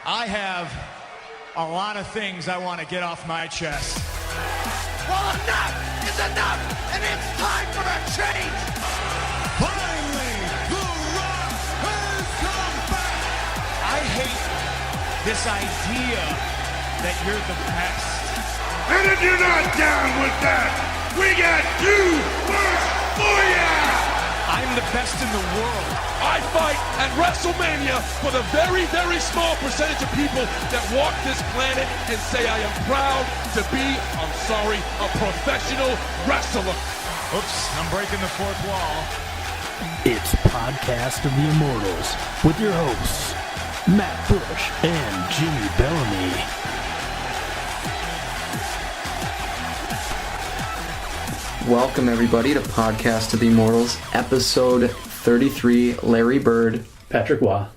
I have a lot of things I want to get off my chest. Well, enough is enough, and it's time for a change. Finally, The Rock has come back. I hate this idea that you're the best. And if you're not down with that, we got two words for ya! I'm the best in the world. I fight at WrestleMania for the very, very small percentage of people that walk this planet and say I am proud to be, I'm sorry, a professional wrestler. Oops, I'm breaking the fourth wall. It's Podcast of the Immortals with your hosts, Matt Bush and Jimmy Bellamy. Welcome, everybody, to Podcast of the Immortals, episode 33. Larry Bird. Patrick Waugh.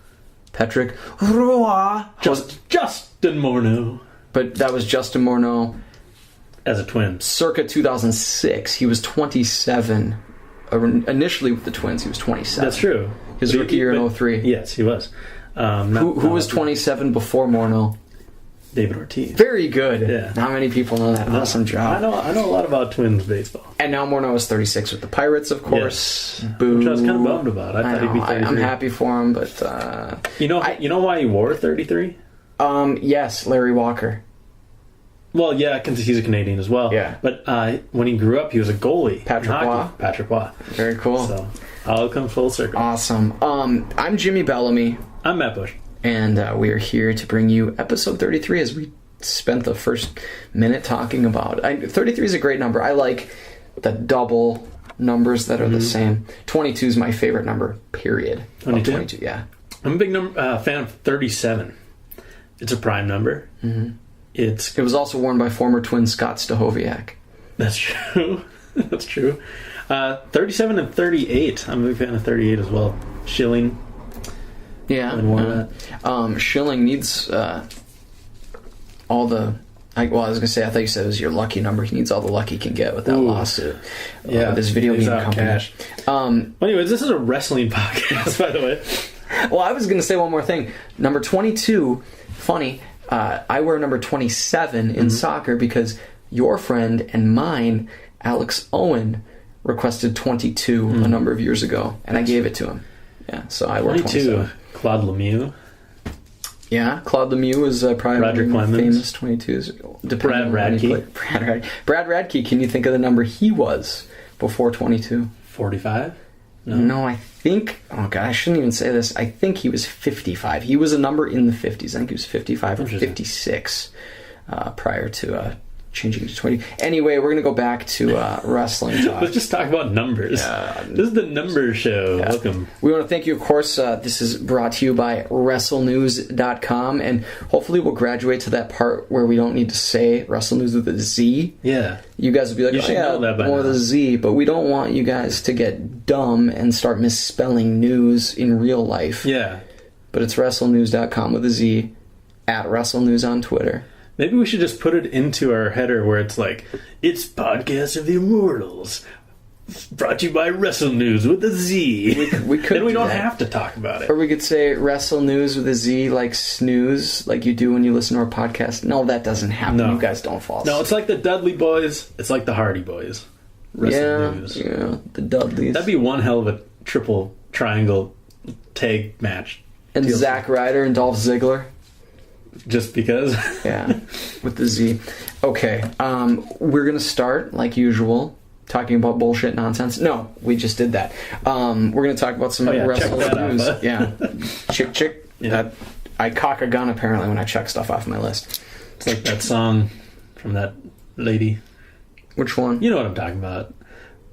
Patrick Roy. Justin Morneau. But that was Justin Morneau. As a twin. Circa 2006. He was 27. Initially with the Twins, he was 27. That's true. His rookie year in 03. Yes, he was. Who was 27 before Morneau? David Ortiz. Very good. Yeah. Not many people know that. Awesome job. I know a lot about Twins baseball. And now Morneau is 36 with the Pirates, of course. Yes. Boo. Which I was kind of bummed about. I thought he'd be 33. I'm happy for him, but... You know why he wore 33? Yes, Larry Walker. Well, yeah, because he's a Canadian as well. Yeah. But when he grew up, he was a goalie. Patrick Waugh. Very cool. So, all comes full circle. Awesome. I'm Jimmy Bellamy. I'm Matt Bush. And we are here to bring you episode 33 as we spent the first minute talking about. 33 is a great number. I like the double numbers that are the same. 22 is my favorite number, period. 22, yeah. I'm a big fan of 37. It's a prime number. Mm-hmm. It was also worn by former twin Scott Stahoviak. That's true. That's true. 37 and 38. I'm a big fan of 38 as well. Schilling. Yeah. Schilling needs all the... I was going to say, I thought you said it was your lucky number. He needs all the luck he can get with that lawsuit. With this video game company. Cash. Anyways, this is a wrestling podcast, by the way. Well, I was going to say one more thing. Number 22, funny, I wear number 27 in soccer because your friend and mine, Alex Owen, requested 22 a number of years ago, and I gave it to him. Yeah, so I wear 27. Claude Lemieux. Yeah, Claude Lemieux is probably Roger one of the Clemens. famous 22s. Brad Radke. Brad Radke, can you think of the number he was before 22? 45? No, I think... Oh, God, I shouldn't even say this. I think he was 55. He was a number in the 50s. I think he was 55 or 56 prior to changing to 20. Anyway, we're going to go back to wrestling talk. Let's just talk about numbers. This is the number show. Yeah. Welcome. We want to thank you, of course. This is brought to you by WrestleNews.com, and hopefully we'll graduate to that part where we don't need to say WrestleNews with a Z. Yeah. You guys will be like, know that by more now. with a Z, but we don't want you guys to get dumb and start misspelling news in real life. Yeah. But it's WrestleNews.com with a Z, at WrestleNews on Twitter. Maybe we should just put it into our header where it's like, it's Podcast of the Immortals, brought to you by Wrestle News with a Z. We could Then we do don't that. have to talk about it. Or we could say Wrestle News with a Z, like snooze, like you do when you listen to our podcast. No, that doesn't happen. No. You guys don't fall. No, it's like the Dudley Boys. It's like the Hardy Boys. Wrestle News. Yeah, the Dudleys. That'd be one hell of a triple triangle tag match. And Zack Ryder and Dolph Ziggler. Just because. Yeah, with the Z. Okay, we're going to start, like usual, talking about bullshit nonsense. No, we just did that. We're going to talk about some wrestling news. Yeah. Chick. Yeah. I cock a gun, apparently, when I check stuff off my list. It's like that song from that lady. Which one? You know what I'm talking about.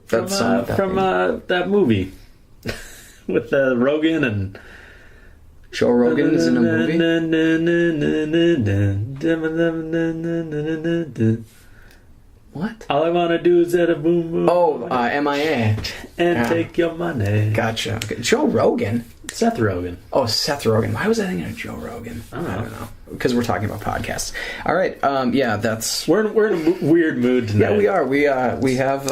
That song, that movie. With Rogan and... Joe Rogan is in a movie? What? All I want to do is at a boom boom. Oh, MIA. And take your money. Gotcha. Okay. Joe Rogan? Seth Rogen. Oh, Seth Rogen. Why was I thinking of Joe Rogan? I don't know. Because we're talking about podcasts. All right. Yeah, that's... We're in a weird mood tonight. Yeah, we are. We have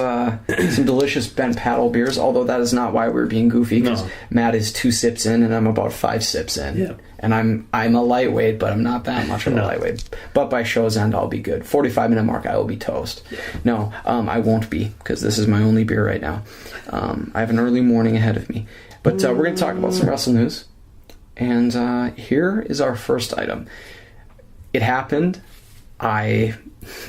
some delicious Ben Paddle beers, although that is not why we're being goofy, because Matt is 2 sips in and I'm about 5 sips in. Yeah. And I'm a lightweight, but I'm not that much of a lightweight. But by show's end, I'll be good. 45-minute mark, I will be toast. Yeah. No, I won't be, because this is my only beer right now. I have an early morning ahead of me. But we're going to talk about some wrestle news. And here is our first item. It happened. I've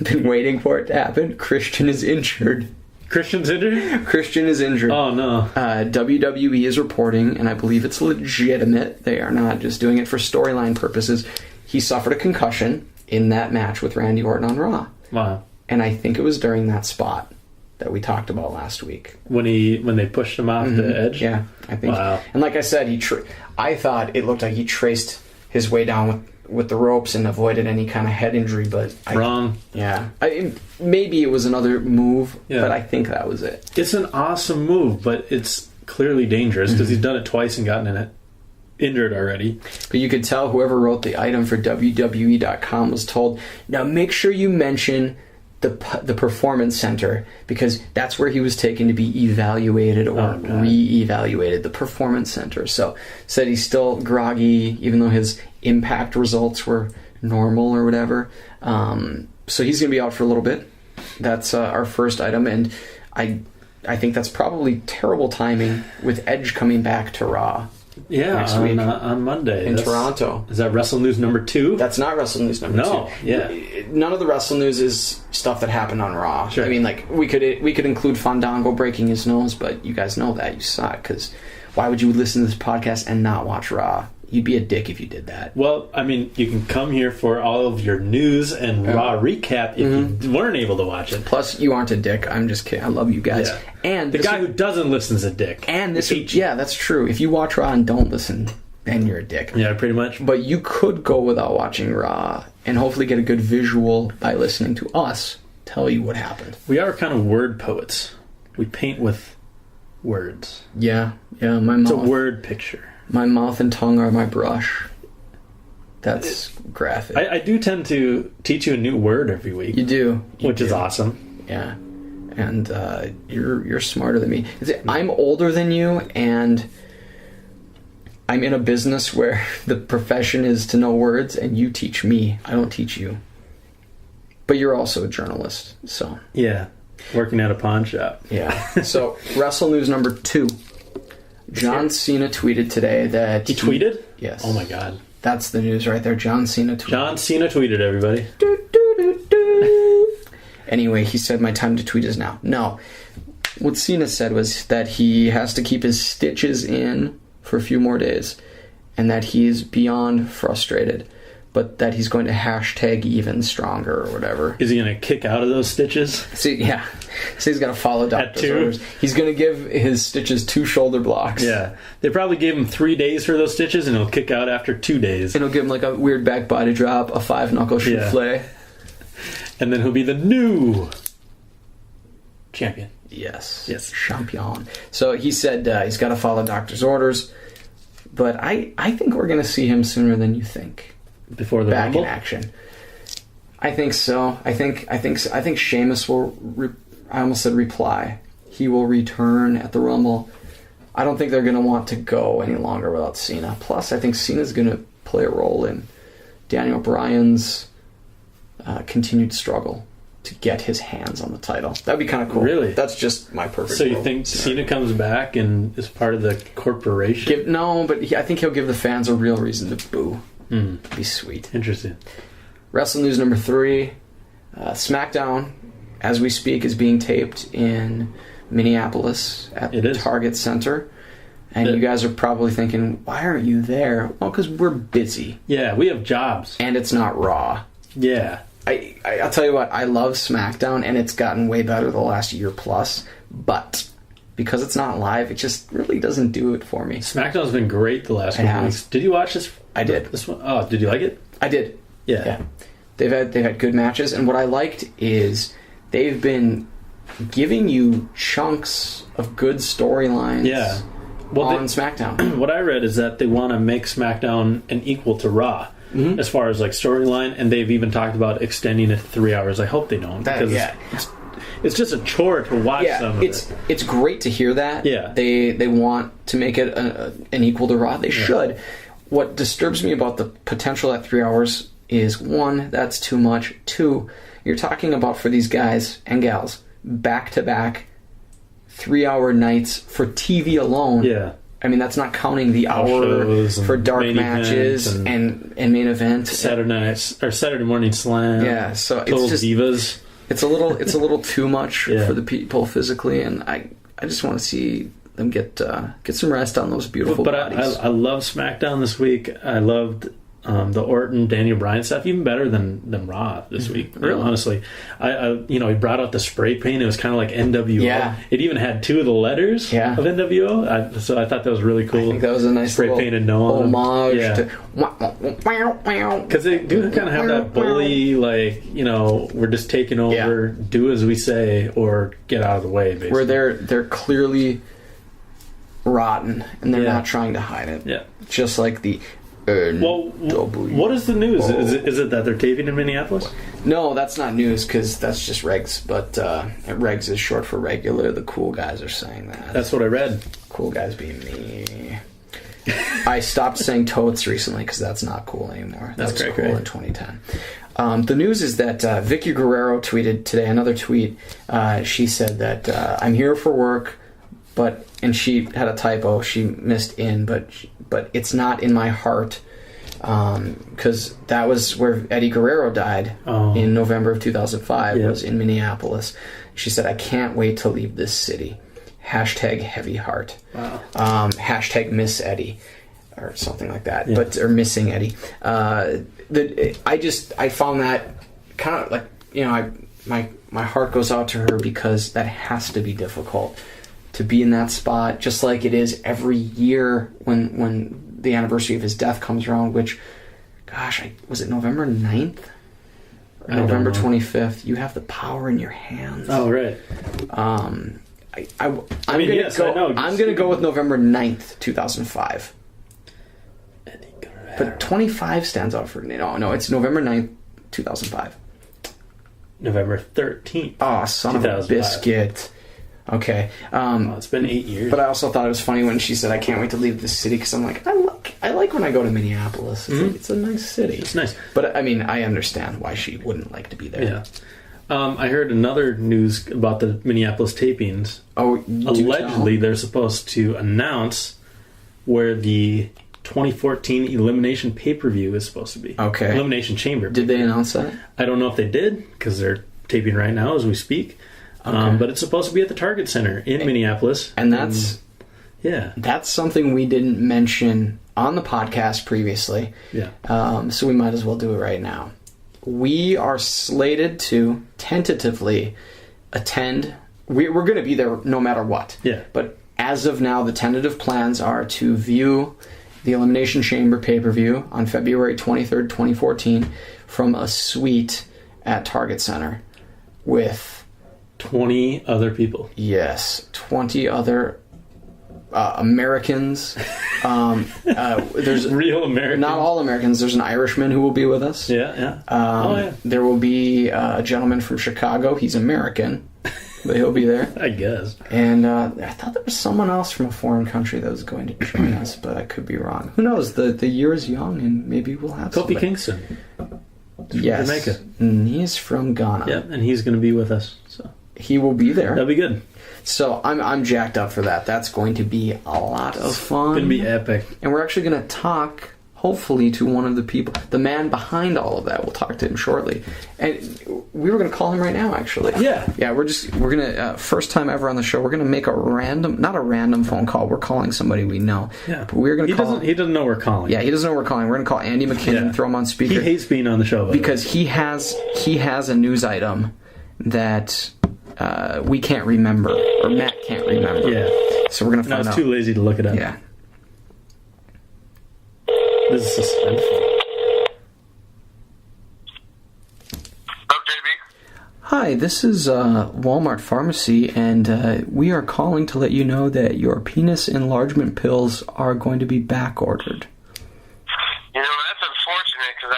been waiting for it to happen. Christian is injured. Christian's injured? Christian is injured. Oh, no. WWE is reporting, and I believe it's legitimate. They are not just doing it for storyline purposes. He suffered a concussion in that match with Randy Orton on Raw. Wow. And I think it was during that spot that we talked about last week. When they pushed him off the edge? Yeah, I think. Wow. And like I said, I thought it looked like he traced his way down with the ropes and avoided any kind of head injury, but... Wrong. Yeah. Maybe it was another move, yeah. But I think that was it. It's an awesome move, but it's clearly dangerous because he's done it twice and gotten in it. Injured already. But you could tell whoever wrote the item for WWE.com was told, now make sure you mention the Performance Center, because that's where he was taken to be evaluated or re-evaluated, the Performance Center. So said he's still groggy, even though his Impact results were normal or whatever. So he's going to be out for a little bit. That's our first item, and I think that's probably terrible timing with Edge coming back to Raw. Yeah, next week on Monday in Toronto. Is that Wrestle News number 2? That's not Wrestle News number 2. No, yeah. None of the Wrestle News is stuff that happened on Raw. Sure. I mean, like we could include Fandango breaking his nose, but you guys know that. You saw it, because why would you listen to this podcast and not watch Raw? You'd be a dick if you did that. Well, I mean, you can come here for all of your news and Raw recap if you weren't able to watch it. Plus, you aren't a dick. I'm just kidding. I love you guys. Yeah. And the guy who doesn't listen is a dick. And this week, yeah, that's true. If you watch Raw and don't listen, then you're a dick. Yeah, pretty much. But you could go without watching Raw and hopefully get a good visual by listening to us tell you what happened. We are kind of word poets. We paint with words. Yeah, my mouth. It's a word picture. My mouth and tongue are my brush. That's graphic. I do tend to teach you a new word every week. You do. Which is awesome. Yeah. And you're smarter than me. I'm older than you, and I'm in a business where the profession is to know words, and you teach me. I don't teach you. But you're also a journalist, so... Yeah. Working at a pawn shop. Yeah. So, Wrestle News number 2. John Cena tweeted today that... He tweeted? Yes. Oh my god. That's the news right there. John Cena tweeted. John Cena tweeted, everybody. Anyway, he said, my time to tweet is now. No. What Cena said was that he has to keep his stitches in for a few more days, and that he's beyond frustrated, but that he's going to hashtag even stronger or whatever. Is he going to kick out of those stitches? See, yeah. So he's got to follow doctor's orders. He's going to give his stitches 2 shoulder blocks. Yeah. They probably gave him 3 days for those stitches, and he'll kick out after 2 days. And he'll give him like a weird back body drop, a 5-knuckle souffle. And then he'll be the new champion. Yes. Champion. So he said he's got to follow doctor's orders, but I think we're going to see him sooner than you think. Before the back Rumble? In action. I think so. I think Sheamus will. I almost said reply. He will return at the Rumble. I don't think they're going to want to go any longer without Cena. Plus, I think Cena's going to play a role in Daniel Bryan's continued struggle to get his hands on the title. That'd be kind of cool. Really? That's just my perfect. So you think Cena comes back and is part of the corporation? I think he'll give the fans a real reason to boo. Be sweet. Interesting. Wrestle News number 3. SmackDown, as we speak, is being taped in Minneapolis at the Target Center. And you guys are probably thinking, why aren't you there? Well, because we're busy. Yeah, we have jobs. And it's not Raw. Yeah. I'll tell you what, I love SmackDown, and it's gotten way better the last year plus. But because it's not live, it just really doesn't do it for me. SmackDown's been great the last couple weeks. Did you watch this? I did. This one? Oh, did you like it? I did. Yeah. They've had good matches, and what I liked is they've been giving you chunks of good storylines on SmackDown. What I read is that they want to make SmackDown an equal to Raw as far as like storyline, and they've even talked about extending it to 3 hours. I hope they don't, because it's just a chore to watch some of it. It's great to hear that. Yeah. They want to make it an equal to Raw. They should. What disturbs me about the potential at 3 hours is, one, that's too much. Two, you're talking about, for these guys and gals, back-to-back 3-hour nights for TV alone. Yeah. I mean, that's not counting the hour for dark matches and main event. Saturday morning slam. Yeah, so Total it's just Divas. It's a little too much for the people physically, and I just want to see them get some rest on those beautiful bodies. I love SmackDown this week. I loved the Orton Daniel Bryan stuff even better than Raw this week. Really? Honestly, I he brought out the spray paint. It was kind of like NWO. Yeah. It even had 2 of the letters of NWO. So I thought that was really cool. I think that was a nice spray painted Noah homage to because they do kind of have that bully, like, we're just taking over, do as we say or get out of the way, basically. Where they're clearly rotten and they're not trying to hide it. Yeah. Just like the what is the news? Is it that they're taping in Minneapolis? No, that's not news, because that's just regs. But regs is short for regular. The cool guys are saying that. That's what I read. Cool guys being me. I stopped saying totes recently because that's not cool anymore. That was cool in 2010. The news is that Vicky Guerrero tweeted today, another tweet. She said that I'm here for work, and she had a typo. She missed in, but it's not in my heart, because that was where Eddie Guerrero died in November of 2005. Was in Minneapolis. She said, I can't wait to leave this city. Hashtag heavy heart. Wow. Hashtag miss Eddie, or something like that. Or missing Eddie. I found that kind of like, my heart goes out to her, because that has to be difficult to be in that spot, just like it is every year when the anniversary of his death comes around, which, gosh, was it November 9th? Or November 25th? You have the power in your hands. Oh, right. I'm going to go with November 9th, 2005. But 25 stands out for me. No, it's November 9th, 2005. November 13th. Oh, son of a biscuit. Okay. It's been 8 years. But I also thought it was funny when she said, I can't wait to leave the city, because I'm like, I like when I go to Minneapolis. It's a nice city. It's nice. But, I mean, I understand why she wouldn't like to be there. Yeah. I heard another news about the Minneapolis tapings. Oh, allegedly, they're supposed to announce where the 2014 Elimination pay-per-view is supposed to be. Okay. Elimination Chamber. Did they announce that? I don't know if they did, because they're taping right now as we speak. But it's supposed to be at the Target Center in Minneapolis. And that's that's something we didn't mention on the podcast previously. Yeah. So we might as well do it right now. We are slated to tentatively attend. We're going to be there no matter what. Yeah. But as of now, the tentative plans are to view the Elimination Chamber pay-per-view on February 23rd, 2014 from a suite at Target Center with 20 other people. Yes, 20 other Americans. There's real Americans. Not all Americans. There's an Irishman who will be with us. Yeah. There will be a gentleman from Chicago. He's American, but he'll be there. I guess. And I thought there was someone else from a foreign country that was going to join us, but I could be wrong. Who knows? The year is young, and maybe we'll have Kofi somebody. Kingston. Yes. Jamaica. And he's from Ghana. Yep, and he's going to be with us. So he will be there. That'll be good. So I'm jacked up for that. That's going to be a lot of fun. It's going to be epic. And we're actually going to talk, hopefully, to one of the people, the man behind all of that. We'll talk to him shortly. And we were going to call him right now, actually. Yeah. Yeah, we're going to, first time ever on the show, we're going to make not a random phone call. We're calling somebody we know. Yeah. But we're going to call. He doesn't know we're calling. Yeah, he doesn't know we're calling. We're going to call Andy McKinnon, throw him on speaker. He hates being on the show, because he has a news item that we can't remember, or Matt can't remember. Yeah. So we're going to find out. I was too lazy to look it up. Yeah. This is suspenseful. Hello, JB. Hi, this is Walmart Pharmacy, and we are calling to let you know that your penis enlargement pills are going to be back ordered. That's unfortunate because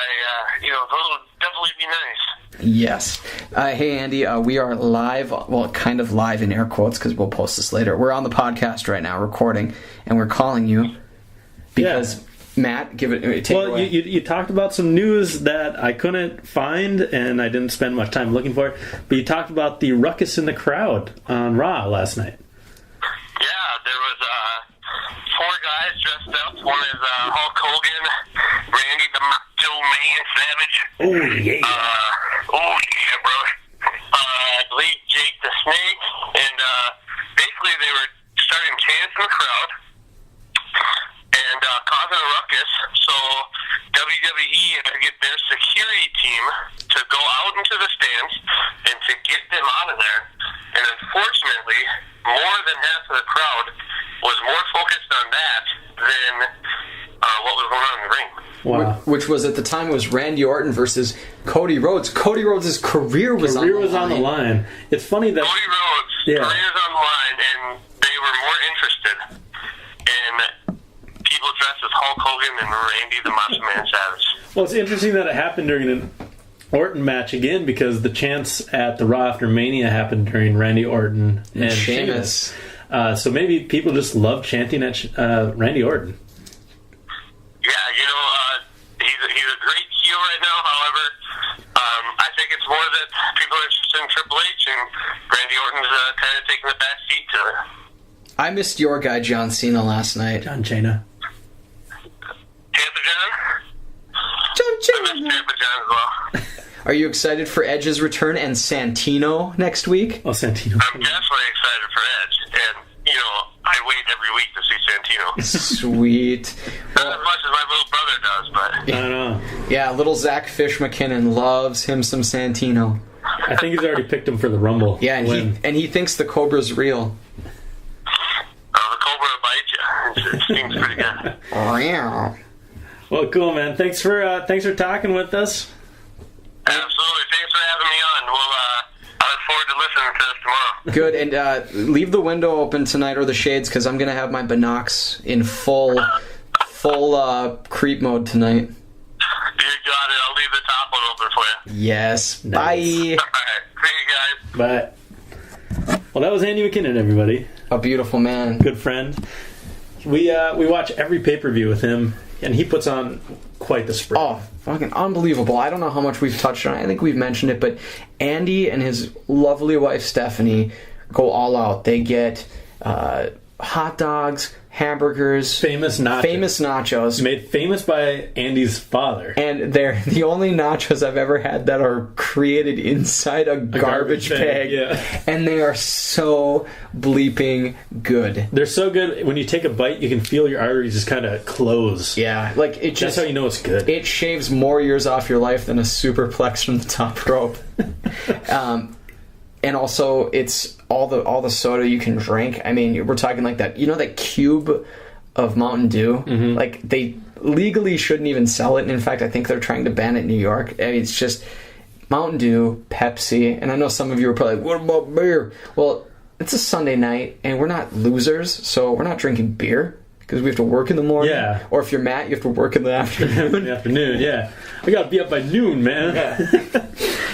those would definitely be nice. Yes. Hey, Andy, we are live, well, kind of live in air quotes because we'll post this later. We're on the podcast right now recording, and we're calling you because, Matt, take it away. You talked about some news that I couldn't find, and I didn't spend much time looking for it, but you talked about the ruckus in the crowd on Raw last night. Yeah, there was 4 guys dressed up. One is Hulk Hogan, Randy the Macho Man Savage. Oh, yeah. Bro. I believe Jake the Snake. And basically they were starting chants in the crowd and causing a ruckus. So WWE had to get their security team to go out into the stands and to get them out of there. And unfortunately, more than half of the crowd was more focused on that than what was going on in the ring. Wow. Which was, at the time, it was Randy Orton versus Cody Rhodes. Cody Rhodes' career was on the line. It's funny that Cody Rhodes' career is on the line, and they were more interested in people dressed as Hulk Hogan and Randy the Macho Man Savage. Well, it's interesting that it happened during an Orton match again, because the chants at the Raw After Mania happened during Randy Orton and Sheamus. So maybe people just love chanting at Randy Orton. Yeah, he's a great heel right now. However, I think it's more that people are interested in Triple H, and Randy Orton's kind of taking the back seat to it. I missed your guy, John Cena, last night. John Cena. Tampa John? John Cena. I missed Tampa John as well. Are you excited for Edge's return and Santino next week? Oh, Santino. I'm definitely excited for Edge, and I wait every week to see Santino. Sweet. Not as much as my little brother does, but I don't know. Yeah, little Zach Fish McKinnon loves him some Santino. I think he's already picked him for the Rumble. Yeah, and he thinks the Cobra's real. The Cobra will bite you. It seems pretty good. Well, cool, man. Thanks for talking with us. Absolutely. Thanks for having me on. I look forward to listening to this tomorrow. Good, and leave the window open tonight, or the shades, because I'm going to have my binocs in full creep mode tonight. You got it. I'll leave the top one open for you. Yes. Nice. Bye. All right. See you guys. Bye. Well, that was Andy McKinnon, everybody. A beautiful man. Good friend. We watch every pay-per-view with him, and he puts on quite the spread. Oh, fucking unbelievable. I don't know how much we've touched on it. I think we've mentioned it, but Andy and his lovely wife Stephanie go all out. They get hot dogs, hamburgers, famous nachos made famous by Andy's father, and they're the only nachos I've ever had that are created inside a garbage bag. Yeah. And they are so bleeping good. They're so good. When you take a bite, you can feel your arteries just kind of close. Yeah, like it just, that's how you know it's good. It shaves more years off your life than a superplex from the top rope. And also, it's all the soda you can drink. I mean, we're talking like that. You know that cube of Mountain Dew? Mm-hmm. Like, they legally shouldn't even sell it. And in fact, I think they're trying to ban it in New York. I mean, it's just Mountain Dew, Pepsi. And I know some of you are probably like, what about beer? Well, it's a Sunday night, and we're not losers, so we're not drinking beer. Because we have to work in the morning. Yeah. Or if you're Matt, you have to work in the afternoon. In the afternoon, yeah. I gotta be up by noon, man. Yeah.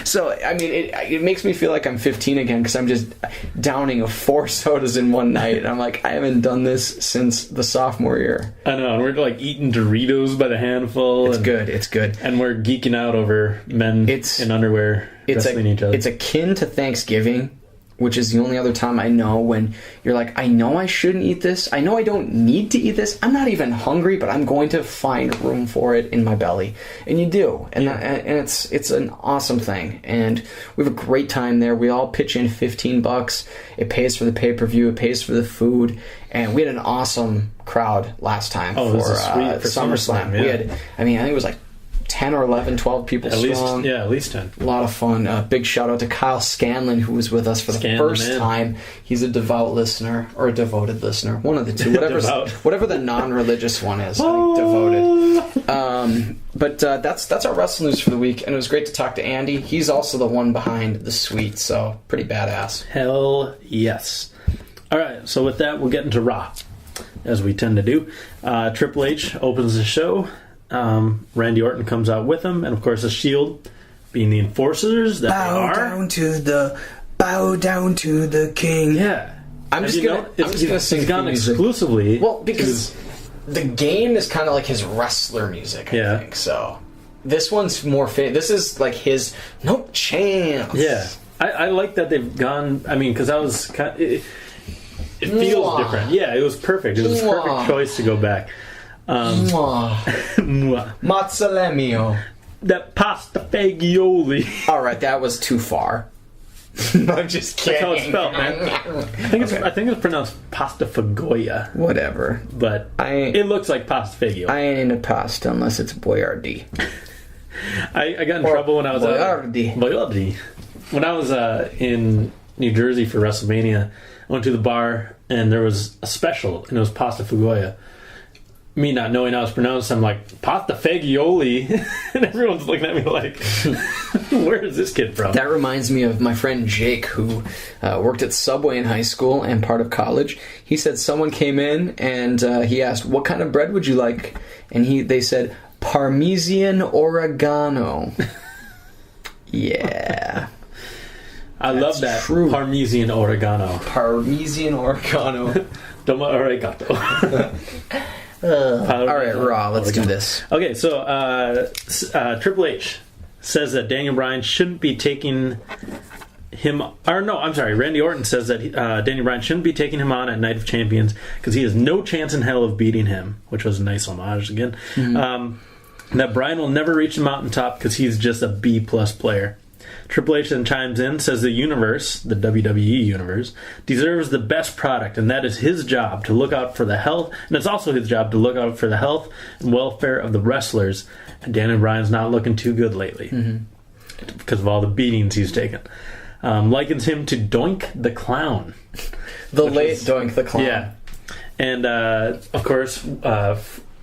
So, I mean, it makes me feel like I'm 15 again, because I'm just downing 4 sodas in one night. And I'm like, I haven't done this since the sophomore year. I know, and we're like eating Doritos by the handful. It's good. And we're geeking out over men in underwear wrestling each other. It's akin to Thanksgiving, which is the only other time I know when you're like, I know I shouldn't eat this. I know I don't need to eat this. I'm not even hungry, but I'm going to find room for it in my belly. And you do. And it's an awesome thing. And we have a great time there. We all pitch in $15. It pays for the pay-per-view. It pays for the food. And we had an awesome crowd last time for SummerSlam. Yeah. We had, I think it was like 10 or 11, 12 people strong. At least 10. A lot of fun. Big shout out to Kyle Scanlon, who was with us for the first time. He's a devout listener, or a devoted listener. One of the two. Whatever the non-religious one is. I think devoted. But that's our wrestling news for the week, and it was great to talk to Andy. He's also the one behind the suite, so pretty badass. Hell yes. All right, so with that, we'll get into Raw, as we tend to do. Triple H opens the show. Randy Orton comes out with him, and of course the Shield, being the enforcers that they are. Bow down to the king. Yeah, I'm just gonna sing. He's gone exclusively. Well, because the game is kind of like his wrestler music. I think so. This one's more. This is like his no chance. Yeah, I like that they've gone. I mean, because I was kind. It feels different. Yeah, it was perfect. It was a perfect choice to go back. Mazzalemio. That pasta fagioli. Alright, that was too far. I'm just kidding. That's how it's spelled, man. I think it's pronounced pasta fagoia. Whatever. But it looks like pasta fagioli. I ain't into pasta unless it's Boyardee. I got in trouble when I was Boyardee. When I was in New Jersey for WrestleMania, I went to the bar and there was a special and it was pasta fagoia. Me not knowing how it's pronounced, I'm like, pasta fagioli. And everyone's looking at me like, where is this kid from? That reminds me of my friend Jake, who worked at Subway in high school and part of college. He said someone came in and he asked, what kind of bread would you like? And they said, Parmesan oregano. Yeah. I love that. True. Parmesan oregano. Parmesan oregano. Toma oregato. All right, Raw, let's do this. Okay, so Triple H says that Daniel Bryan shouldn't be taking him... Or no, I'm sorry. Randy Orton says that Daniel Bryan shouldn't be taking him on at Night of Champions because he has no chance in hell of beating him, which was a nice homage again. Mm-hmm. That Bryan will never reach the mountaintop because he's just a B-plus player. Triple H then chimes in, says the universe, the WWE universe, deserves the best product, and that is his job to look out for the health, and it's also his job to look out for the health and welfare of the wrestlers. And Daniel Bryan's not looking too good lately because of all the beatings he's taken. Likens him to Doink the Clown. Doink the Clown. Yeah. And, of course, I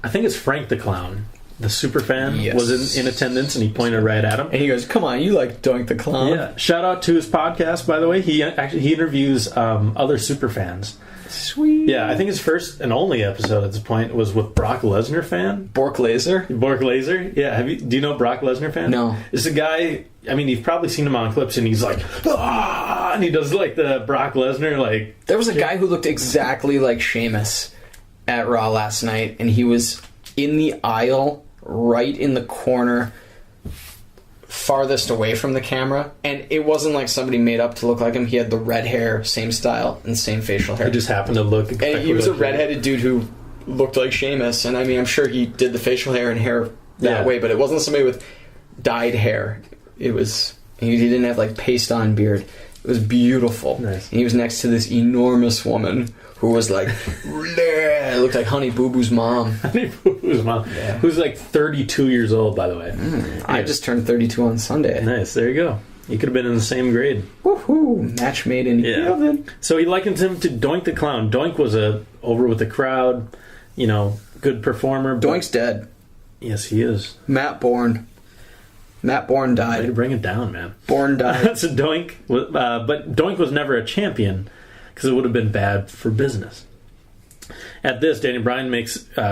think it's Frank the Clown. The super fan was in attendance, and he pointed right at him. And he goes, "Come on, you like Doink the Clown?" Yeah. Shout out to his podcast, by the way. He interviews other super fans. Sweet. Yeah, I think his first and only episode at this point was with Brock Lesnar fan. Bork Lesnar. Yeah. Do you know Brock Lesnar fan? No. It's a guy. I mean, you've probably seen him on clips, and he's like, ah, and he does like the Brock Lesnar like. There was a guy who looked exactly like Sheamus at Raw last night, and he was in the aisle, right in the corner, farthest away from the camera, and it wasn't like somebody made up to look like him. He had the red hair, same style, and same facial hair. He just happened to look. And he was a redheaded dude who looked like Sheamus, and I mean, I'm sure he did the facial hair and hair that way, but it wasn't somebody with dyed hair. It was he didn't have like paste on beard. It was beautiful. Nice. And he was next to this enormous woman who was like, looked like Honey Boo Boo's mom. Honey Boo Boo's mom. Yeah. Who's like 32 years old, by the way. I just turned 32 on Sunday. Nice. There you go. You could have been in the same grade. Woohoo! Match made in heaven. So he likens him to Doink the Clown. Doink was over with the crowd, good performer. Doink's dead. Yes, he is. Matt Bourne died. Way to bring it down, man. Bourne died. So Doink, but Doink was never a champion because it would have been bad for business. At this, Daniel Bryan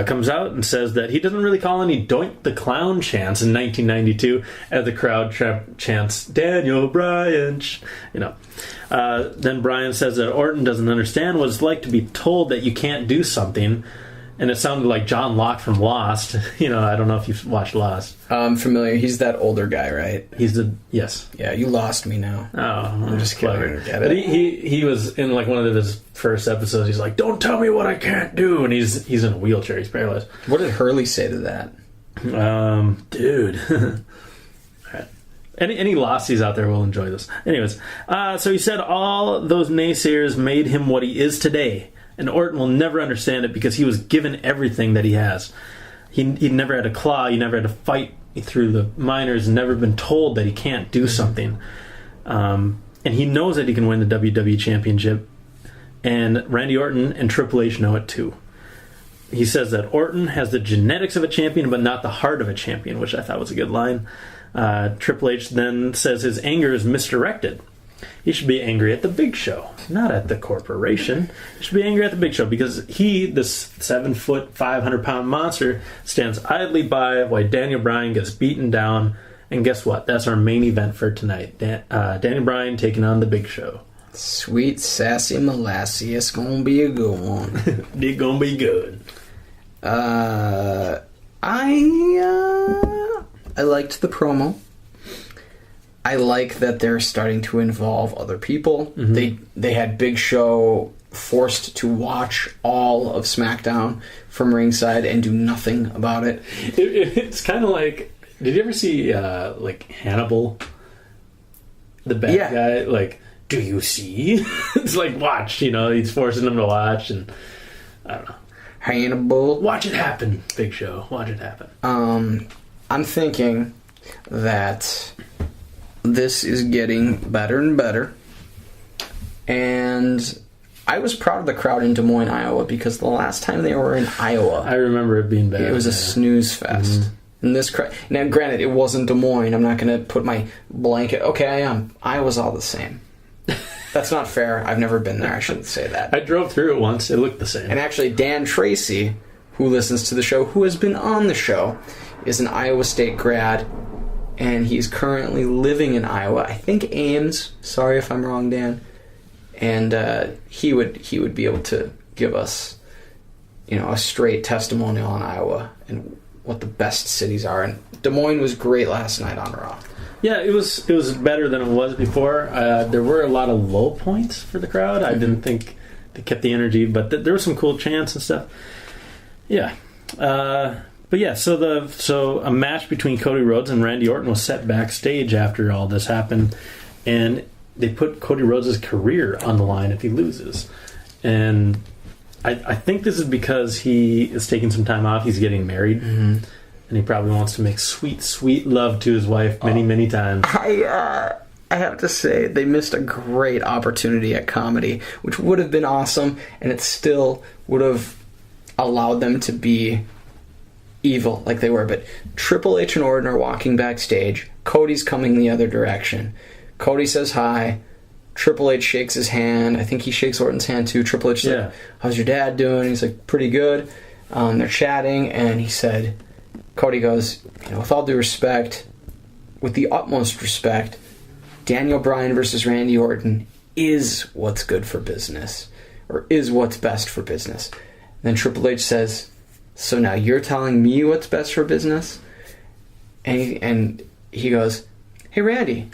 comes out and says that he doesn't really call any Doink the Clown chants in 1992 as the crowd chants Daniel Bryan. Then Bryan says that Orton doesn't understand what it's like to be told that you can't do something. And it sounded like John Locke from Lost. I don't know if you've watched Lost. I'm familiar. He's that older guy, right? Yes. Yeah, you lost me now. Oh, I'm just clever. Get it. But he was in like one of his first episodes. He's like, "Don't tell me what I can't do," and he's in a wheelchair. He's paralyzed. What did Hurley say to that? Dude. All right. Any Losties out there will enjoy this. Anyways, so he said all those naysayers made him what he is today. And Orton will never understand it because he was given everything that he has. He never had a claw. He never had to fight through the minors, never been told that he can't do something. And he knows that he can win the WWE Championship. And Randy Orton and Triple H know it too. He says that Orton has the genetics of a champion, but not the heart of a champion, which I thought was a good line. Triple H then says his anger is misdirected. He should be angry at the Big Show, not at the corporation. He should be angry at the Big Show because he, this 7-foot, 500-pound monster, stands idly by while Daniel Bryan gets beaten down. And guess what? That's our main event for tonight. Daniel Bryan taking on the Big Show. Sweet sassy molassie, it's gonna be a good one. It's gonna be good. I liked the promo. I like that they're starting to involve other people. Mm-hmm. They had Big Show forced to watch all of SmackDown from ringside and do nothing about it. It's kind of like, did you ever see like Hannibal, the bad guy? Like, do you see? It's like, watch. He's forcing them to watch, and I don't know. Hannibal, watch it happen. Big Show, watch it happen. I'm thinking that this is getting better and better. And I was proud of the crowd in Des Moines, Iowa, because the last time they were in Iowa, I remember it being bad. It was a snooze fest. Mm-hmm. And this crowd, now granted, it wasn't Des Moines. I'm not going to put my blanket. Okay, Iowa's all the same. That's not fair. I've never been there. I shouldn't say that. I drove through it once. It looked the same. And actually, Dan Tracy, who listens to the show, who has been on the show, is an Iowa State grad, and he's currently living in Iowa. I think Ames. Sorry if I'm wrong, Dan. And he would be able to give us, a straight testimonial on Iowa and what the best cities are. And Des Moines was great last night on Raw. Yeah, it was better than it was before. There were a lot of low points for the crowd. I didn't think they kept the energy, but there were some cool chants and stuff. Yeah. But yeah, so a match between Cody Rhodes and Randy Orton was set backstage after all this happened, and they put Cody Rhodes' career on the line if he loses. And I think this is because he is taking some time off. He's getting married. Mm-hmm. And he probably wants to make sweet, sweet love to his wife many times. I have to say, they missed a great opportunity at comedy, which would have been awesome, and it still would have allowed them to be evil like they were. But Triple H and Orton are walking backstage. Cody's coming the other direction. Cody says hi. Triple H shakes his hand. I think he shakes Orton's hand too. Triple H said, how's your dad doing? He's like, pretty good. They're chatting, and he said... Cody goes, with all due respect, with the utmost respect, Daniel Bryan versus Randy Orton is what's good for business, or is what's best for business. And then Triple H says, so now you're telling me what's best for business? And he goes, hey Randy,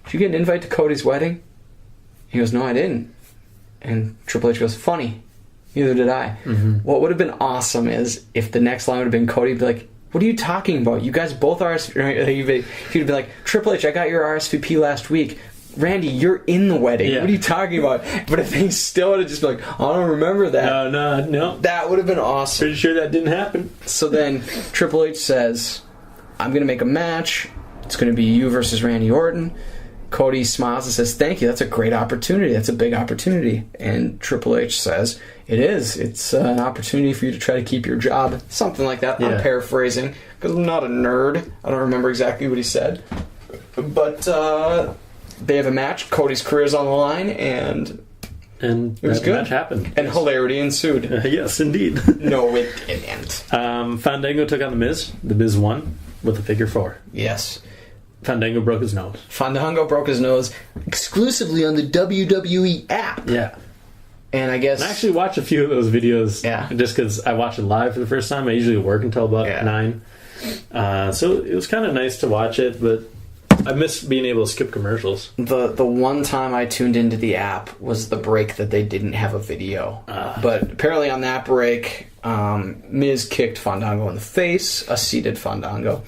did you get an invite to Cody's wedding? He goes, no, I didn't. And Triple H goes, funny, neither did I. Mm-hmm. What would have been awesome is if the next line would have been Cody would be like, what are you talking about? You guys both are... He'd be like, Triple H, I got your RSVP last week. Randy, you're in the wedding. Yeah. What are you talking about? But if they still would have just been like, I don't remember that. No. That would have been awesome. Pretty sure that didn't happen. So then Triple H says, I'm going to make a match. It's going to be you versus Randy Orton. Cody smiles and says, thank you. That's a great opportunity. That's a big opportunity. And Triple H says, it is. It's an opportunity for you to try to keep your job. Something like that. Yeah. I'm paraphrasing because I'm not a nerd. I don't remember exactly what he said. But they have a match. Cody's career's on the line, and it was good. Match happened. And hilarity ensued. Yes, indeed. No, it didn't. Fandango took on The Miz. The Miz won with a figure 4. Yes. Fandango broke his nose. Fandango broke his nose exclusively on the WWE app. Yeah. And I guess... I actually watched a few of those videos just because I watched it live for the first time. I usually work until about 9. So it was kind of nice to watch it, but I miss being able to skip commercials. The one time I tuned into the app was the break that they didn't have a video. But apparently on that break, Miz kicked Fandango in the face, a seated Fandango,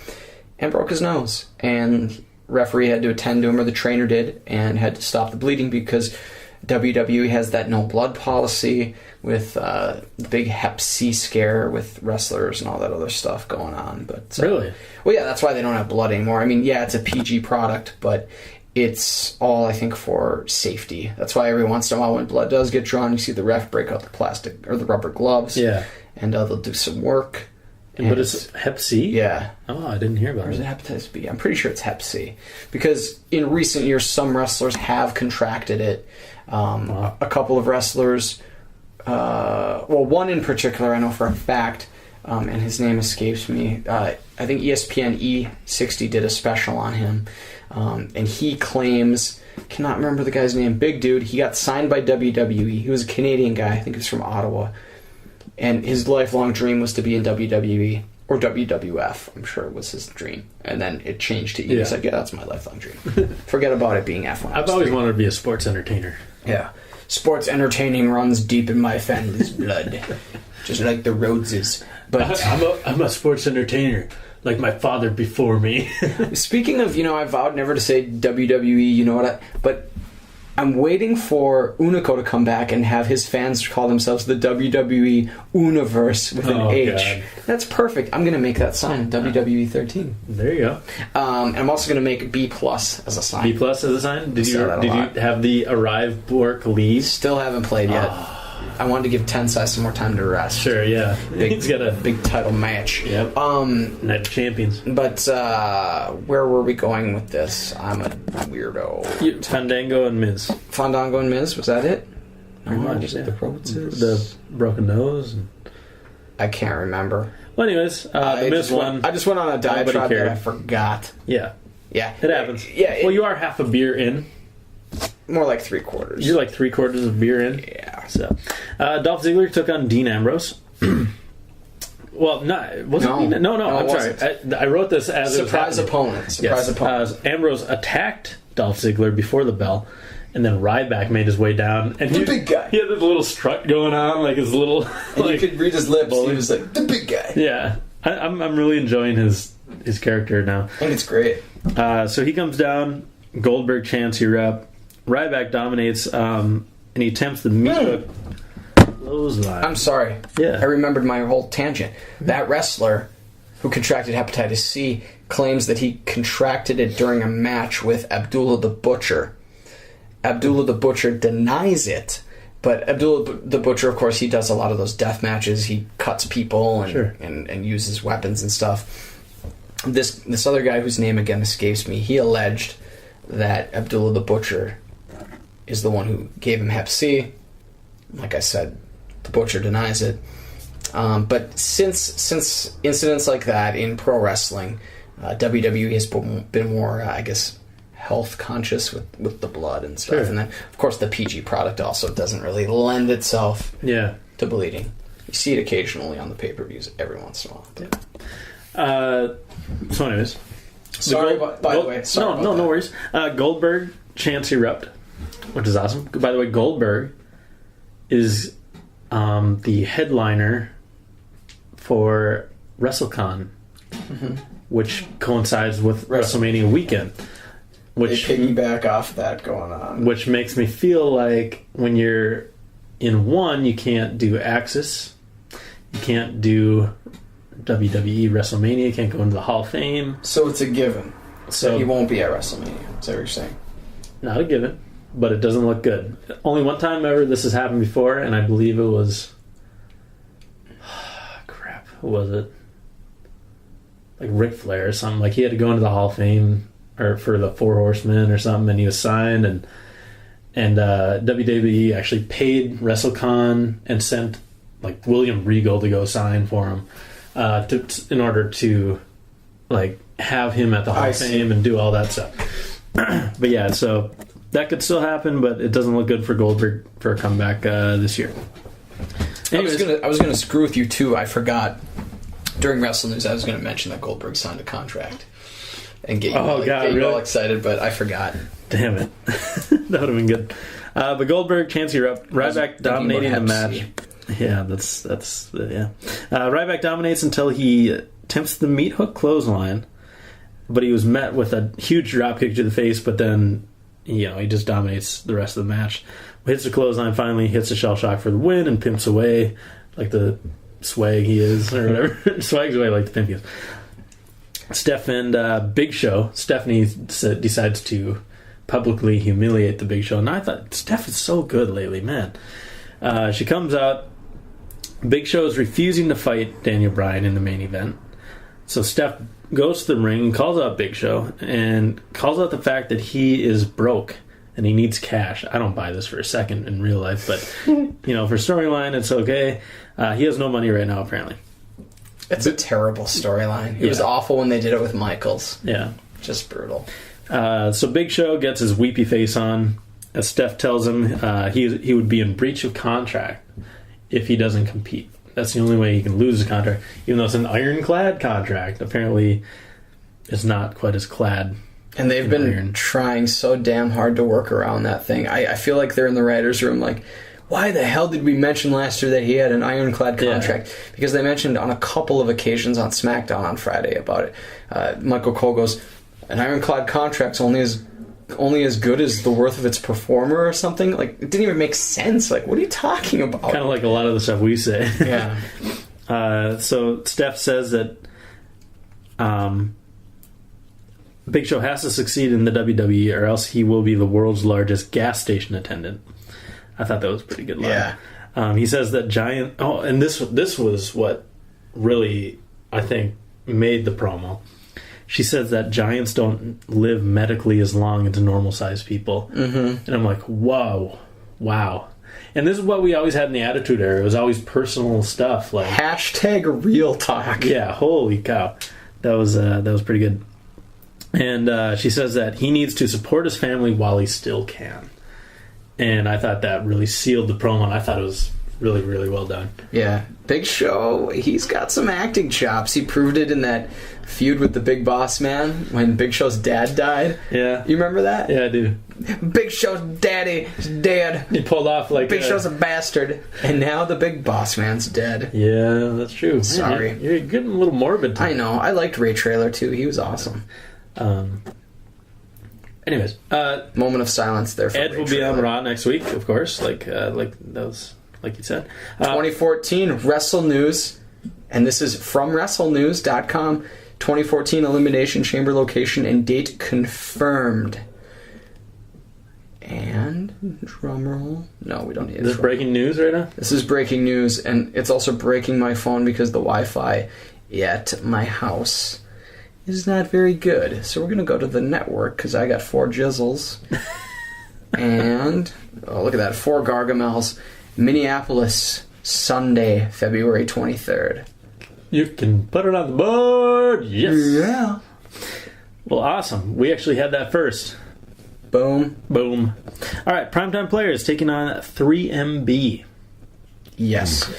and broke his nose. And referee had to attend to him, or the trainer did, and had to stop the bleeding because WWE has that no blood policy with the big Hep C scare with wrestlers and all that other stuff going on. But really? Well, yeah, that's why they don't have blood anymore. I mean, yeah, it's a PG product, but it's all, I think, for safety. That's why every once in a while when blood does get drawn, you see the ref break out the plastic or the rubber gloves. Yeah. And they'll do some work. But it's Hep C? Yeah. Oh, I didn't hear about it. Or is it hepatitis B? I'm pretty sure it's Hep C. Because in recent years, some wrestlers have contracted it. A couple of wrestlers, one in particular I know for a fact, and his name escapes me. I think ESPN E60 did a special on him, and he claims, cannot remember the guy's name, big dude, he got signed by WWE. He was a Canadian guy, I think he was from Ottawa, and his lifelong dream was to be in WWE. Or WWF, I'm sure it was his dream. And then it changed to E. He's like, yeah, that's my lifelong dream. Forget about it being F1. I've always wanted to be a sports entertainer. Yeah. Sports entertaining runs deep in my family's blood. Just like the Rhodeses. But I'm a sports entertainer, like my father before me. Speaking of, I vowed never to say WWE, but I'm waiting for Unico to come back and have his fans call themselves the WWE Universe with an H. God. That's perfect. I'm going to make that sign, WWE 13. There you go. And I'm also going to make B plus as a sign. B plus as a sign? Did you have the Arrive Bork leave? Still haven't played yet. I wanted to give Tensai some more time to rest. Sure, yeah. He's got a big title match. Yep. Night of Champions. But where were we going with this? I'm a weirdo. Fandango and Miz. Fandango and Miz, was that it? Pretty much, yeah. The broken nose. I can't remember. Well, anyways, the Miz one. I just went on a diatribe that I forgot. Yeah. Yeah. It happens. Yeah. Well, you are half a beer in. More like 3/4. You're like 3/4 of beer in? Yeah. So, Dolph Ziggler took on Dean Ambrose. Well, I'm sorry. I wrote this as surprise opponent. Surprise opponent. Ambrose attacked Dolph Ziggler before the bell, and then Ryback made his way down. And the big guy. He had this little strut going on, like his little. And you could read his lips. He was like the big guy. Yeah, I'm really enjoying his character now. I think it's great. So he comes down. Goldberg chants, "You're up." Ryback dominates, and he attempts the meat hook clothesline. I'm sorry. Yeah. I remembered my whole tangent. That wrestler who contracted hepatitis C claims that he contracted it during a match with Abdullah the Butcher. Abdullah the Butcher denies it, but Abdullah the Butcher, of course, he does a lot of those death matches. He cuts people and uses weapons and stuff. This other guy whose name again escapes me, he alleged that Abdullah the Butcher is the one who gave him Hep C. Like I said, the Butcher denies it. But since incidents like that in pro wrestling, WWE has been more, I guess, health conscious with the blood and stuff. Sure. And then, of course, the PG product also doesn't really lend itself to bleeding. You see it occasionally on the pay-per-views every once in a while. Yeah. So anyways. Sorry, by the way. No worries. Goldberg chants erupt, which is awesome. By the way, Goldberg is the headliner for WrestleCon, which coincides with WrestleMania weekend. Which they piggyback off that going on. Which makes me feel like when you're in one, you can't do Axis, you can't do WWE WrestleMania, you can't go into the Hall of Fame. So it's a given. So he won't be at WrestleMania. Is that what you're saying? Not a given, but it doesn't look good. Only one time ever this has happened before, and I believe it was... crap, who was it? Like Ric Flair or something. Like he had to go into the Hall of Fame or for the Four Horsemen or something, and he was signed, and WWE actually paid WrestleCon and sent like William Regal to go sign for him in order to like have him at the Hall of Fame and do all that stuff. But yeah, so that could still happen, but it doesn't look good for Goldberg for a comeback this year. Anyways, I was gonna screw with you too. I forgot during Wrestle News I was gonna mention that Goldberg signed a contract and get you all excited, but I forgot. Damn it. That would have been good. But Goldberg, chance you're up. Ryback dominating the match. Yeah, that's Ryback dominates until he attempts the meat hook clothesline, but he was met with a huge dropkick to the face, but then he just dominates the rest of the match. Hits the clothesline finally, hits the shell shock for the win, and pimps away like the swag he is, or whatever. Swags away like the pimp he is. Steph and Big Show. Stephanie decides to publicly humiliate the Big Show. And I thought, Steph is so good lately, man. She comes out. Big Show is refusing to fight Daniel Bryan in the main event. So Steph goes to the ring, calls out Big Show, and calls out the fact that he is broke and he needs cash. I don't buy this for a second in real life, but for storyline, it's okay. He has no money right now, apparently. It's a terrible storyline. It was awful when they did it with Michaels. Yeah. Just brutal. So Big Show gets his weepy face on. As Steph tells him he would be in breach of contract if he doesn't compete. That's the only way he can lose the contract. Even though it's an ironclad contract, apparently it's not quite as clad. And they've been trying so damn hard to work around that thing. I feel like they're in the writer's room like, why the hell did we mention last year that he had an ironclad contract? Yeah. Because they mentioned on a couple of occasions on SmackDown on Friday about it. Michael Cole goes, an ironclad contract's only as good as the worth of its performer or something. Like, it didn't even make sense. Like, what are you talking about? Kind of like a lot of the stuff we say. Yeah. So Steph says that Big Show has to succeed in the WWE or else he will be the world's largest gas station attendant. I thought that was a pretty good line. Yeah. He says that Giant... Oh, and this was what really, I think, made the promo. She says that giants don't live medically as long as normal-sized people. Mm-hmm. And I'm like, whoa. Wow. And this is what we always had in the Attitude Era. It was always personal stuff. Like hashtag real talk. Yeah, holy cow. That was pretty good. And she says that he needs to support his family while he still can. And I thought that really sealed the promo. And I thought it was really, really well done. Yeah. Big Show, he's got some acting chops. He proved it in that feud with the Big Boss Man when Big Show's dad died. Yeah. You remember that? Yeah, I do. Big Show's daddy is dead. He pulled off like Big Show's a bastard. And now the Big Boss Man's dead. Yeah, that's true. Sorry. You're getting a little morbid today. I know. I liked Ray Traylor too. He was awesome. Anyways, moment of silence there for Edge Ray will be Traylor. on Raw next week, of course, like that was like you said. 2014 Wrestle News, and this is from WrestleNews.com. 2014 Elimination Chamber location and date confirmed. And drumroll. No, we don't need. Is this breaking news right now? This is breaking news, and it's also breaking my phone because the Wi-Fi at my house is not very good. So we're going to go to the network because I got 4 jizzles. And, oh, look at that, 4 Gargamels. Minneapolis, Sunday, February 23rd. You can put it on the board. Yes. Yeah. Well, awesome. We actually had that first. Boom. Boom. All right, Primetime Players taking on 3MB. Yes.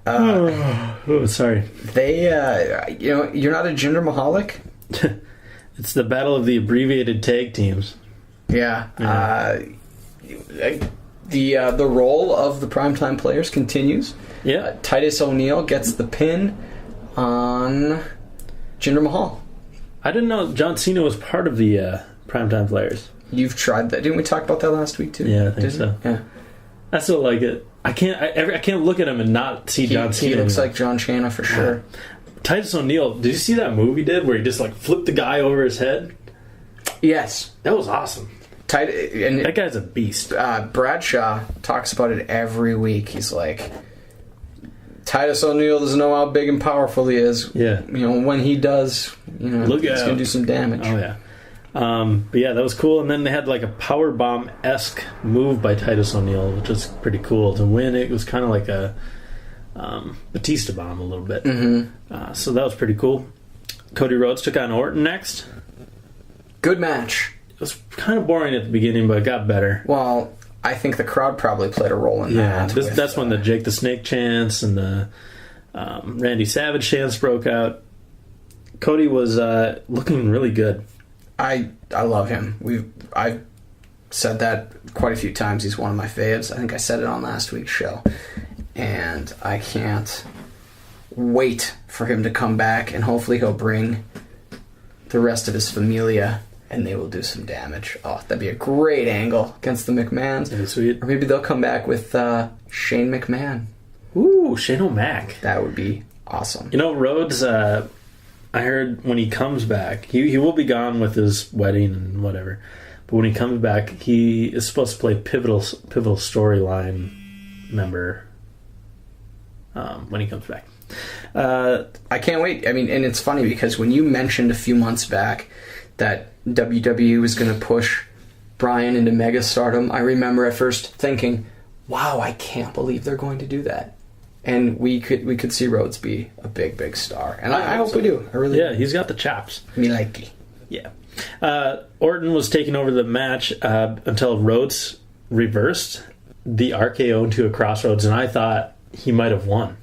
Oh, sorry. They, you're not a Jinder Mahalik? It's the battle of the abbreviated tag teams. Yeah. The role of the Primetime Players continues. Yeah. Titus O'Neil gets the pin on Jinder Mahal. I didn't know John Cena was part of the Primetime Players. You've tried that. Didn't we talk about that last week too? Yeah, I think so. Yeah. I still like it. I can't look at him and not see John Cena. He looks like John Cena for sure. Titus O'Neil, did you see that move he did where he just like flipped the guy over his head? Yes. That was awesome. That guy's a beast. Bradshaw talks about it every week. He's like, Titus O'Neil doesn't know how big and powerful he is. Yeah. When he does, he's going to do some damage. Oh, yeah. But yeah, that was cool. And then they had like a powerbomb-esque move by Titus O'Neil, which was pretty cool. To win, it was kind of like a Batista bomb a little bit. Mm-hmm. So that was pretty cool. Cody Rhodes took on Orton next. Good match. It was kind of boring at the beginning, but it got better. Well, I think the crowd probably played a role in that. Yeah, that's when the Jake the Snake chants and the Randy Savage chants broke out. Cody was looking really good. I love him. I've said that quite a few times. He's one of my faves. I think I said it on last week's show. And I can't wait for him to come back, and hopefully he'll bring the rest of his familia and they will do some damage. Oh, that'd be a great angle against the McMahons. That'd be sweet. Or maybe they'll come back with Shane McMahon. Ooh, Shane O'Mac. That would be awesome. You know, Rhodes, I heard when he comes back, he will be gone with his wedding and whatever, but when he comes back, he is supposed to play pivotal storyline member when he comes back. I can't wait. I mean, and it's funny because when you mentioned a few months back that WWE was going to push Bryan into megastardom, I remember at first thinking, wow, I can't believe they're going to do that. And we could see Rhodes be a big star. And I hope we do. I really do. He's got the chops. Me like. Yeah. Orton was taking over the match until Rhodes reversed the RKO into a crossroads, and I thought he might have won.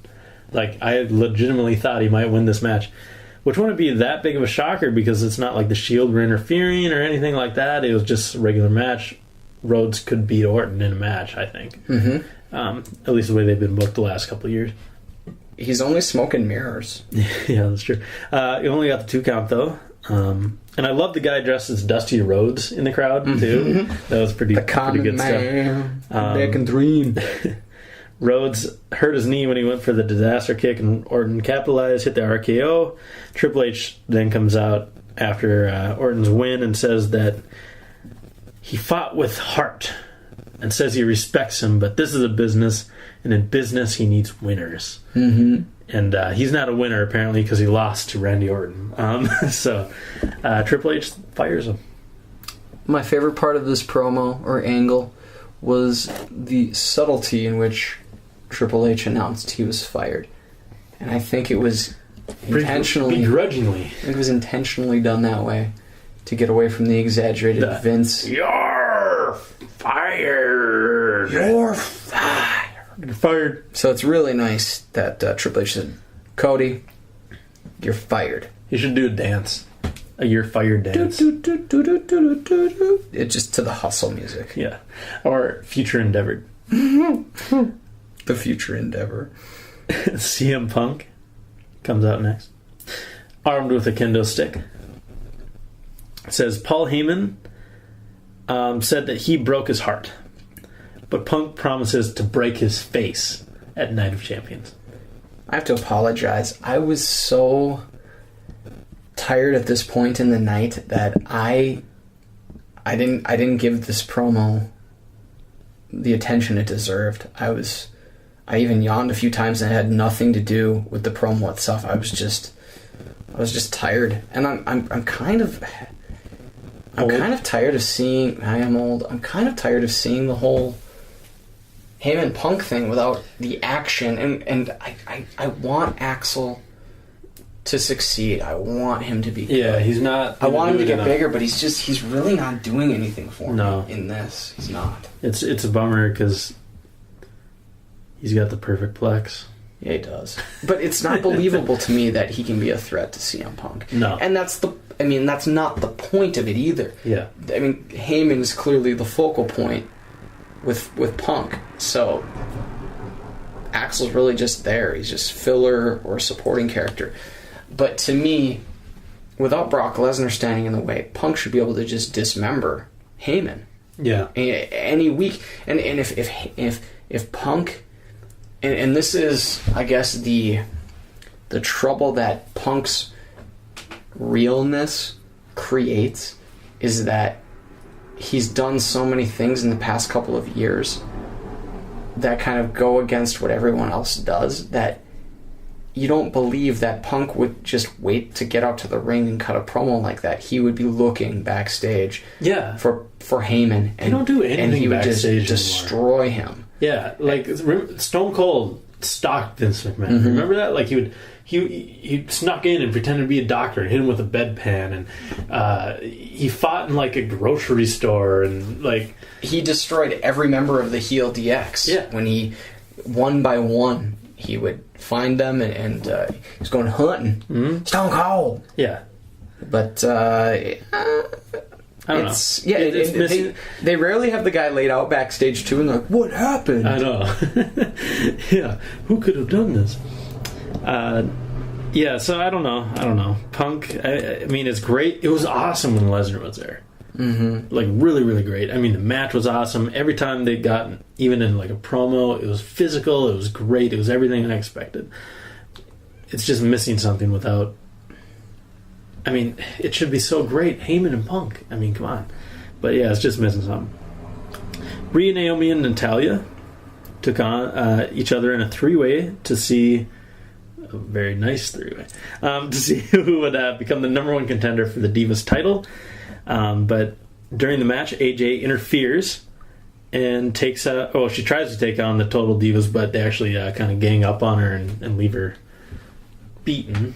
Like, I legitimately thought he might win this match, which wouldn't be that big of a shocker because it's not like the Shield were interfering or anything like that. It was just a regular match. Rhodes could beat Orton in a match, I think. Mm-hmm. At least the way they've been booked the last couple of years. He's only smoking mirrors. Yeah, that's true. He only got the 2 count, though. And I love the guy dressed as Dusty Rhodes in the crowd, too. That was pretty good stuff. They can dream. Rhodes hurt his knee when he went for the disaster kick, and Orton capitalized, hit the RKO. Triple H then comes out after Orton's win and says that he fought with heart and says he respects him, but this is a business, and in business he needs winners. Mm-hmm. And he's not a winner, apparently, because he lost to Randy Orton. So Triple H fires him. My favorite part of this promo or angle was the subtlety in which Triple H announced he was fired. And I think it was intentionally... Begrudgingly. It was intentionally done that way to get away from the exaggerated Vince. You're fired! You're fired! You're fired. So it's really nice that Triple H said, Cody, you're fired. You should do a dance. A you're fired dance. It's just to the hustle music. Yeah. Or Future Endeavor. The Future Endeavor. CM Punk comes out next. Armed with a kendo stick. It says Paul Heyman said that he broke his heart. But Punk promises to break his face at Night of Champions. I have to apologize. I was so tired at this point in the night that I didn't give this promo the attention it deserved. I even yawned a few times, and it had nothing to do with the promo itself. I was just tired, and I'm kind of tired of seeing. I am old. I'm kind of tired of seeing the whole Heyman Punk thing without the action, and I want Axel to succeed. I want him to be good. Yeah, he's not. I want him to get bigger, but he's really not doing anything for me in this. He's not. It's a bummer because he's got the perfect plex. Yeah, he does. But it's not believable to me that he can be a threat to CM Punk. No. And that's not the point of it either. Yeah. I mean, Heyman is clearly the focal point with Punk. So Axel's really just there. He's just filler or a supporting character. But to me, without Brock Lesnar standing in the way, Punk should be able to just dismember Heyman. Yeah. Any week, and if Punk, and this is, I guess, the trouble that Punk's realness creates is that he's done so many things in the past couple of years that kind of go against what everyone else does, that you don't believe that Punk would just wait to get out to the ring and cut a promo like that. He would be looking backstage for Heyman. And, he don't do anything, and he would just destroy him. Yeah, like Stone Cold stalked Vince McMahon. Mm-hmm. Remember that? Like he snuck in and pretended to be a doctor and hit him with a bedpan, and he fought in like a grocery store, and like he destroyed every member of the heel DX. Yeah. When he one by one he would find them and he was going hunting. Mm-hmm. Stone Cold. Yeah, but I don't know. Yeah, they rarely have the guy laid out backstage too, and they're like, what happened? I know. Yeah, who could have done this? Yeah, so I don't know. Punk, I mean, it's great. It was awesome when Lesnar was there. Mm-hmm. Like, really, really great. I mean, the match was awesome. Every time they got, even in like a promo, it was physical, it was great, it was everything I expected. It's just missing something without... I mean, it should be so great. Heyman and Punk. I mean, come on. But yeah, it's just missing something. Rhea, Naomi, and Natalya took on each other in a three-way to see... A very nice three-way. To see who would become the number one contender for the Divas title. But during the match, AJ interferes and takes... she tries to take on the Total Divas, but they actually kind of gang up on her and leave her beaten.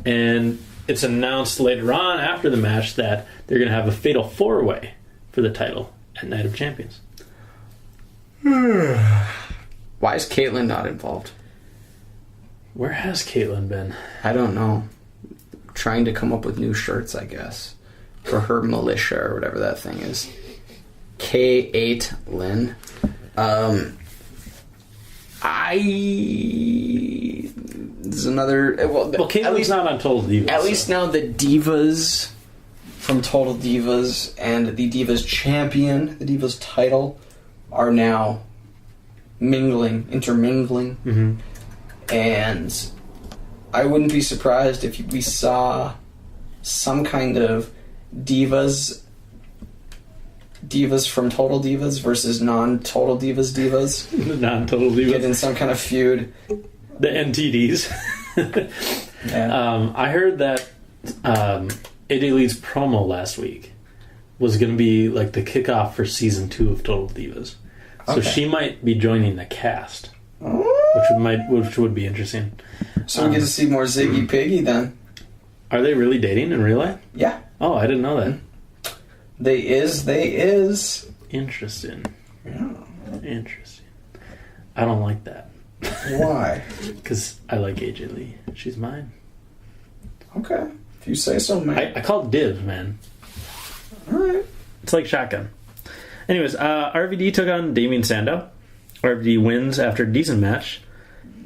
And it's announced later on after the match that they're going to have a fatal four-way for the title at Night of Champions. Why is Caitlyn not involved? Where has Caitlyn been? I don't know. Trying to come up with new shirts, I guess. For her militia or whatever that thing is. K8 Lynn. There's another... Well, Caitlyn's not on Total Divas. At least now the Divas from Total Divas and the Divas Champion, the Divas title, are now intermingling. Mm-hmm. And I wouldn't be surprised if we saw some kind of divas from Total Divas versus non-Total Divas. Non-Total Divas. Get in some kind of feud. The NTDs. Yeah. I heard that AJ Lee's promo last week was going to be like the kickoff for season 2 of Total Divas. So Okay. she might be joining the cast. Which would be interesting. So we get to see more Ziggy Piggy then. Are they really dating in real life? Yeah. Oh, I didn't know that. They is. Interesting. Yeah. Interesting. I don't like that. Why? Because I like AJ Lee. She's mine. Okay. If you say so, man. I call dibs, man. Alright. It's like shotgun. Anyways, RVD took on Damien Sandow. RVD wins after a decent match.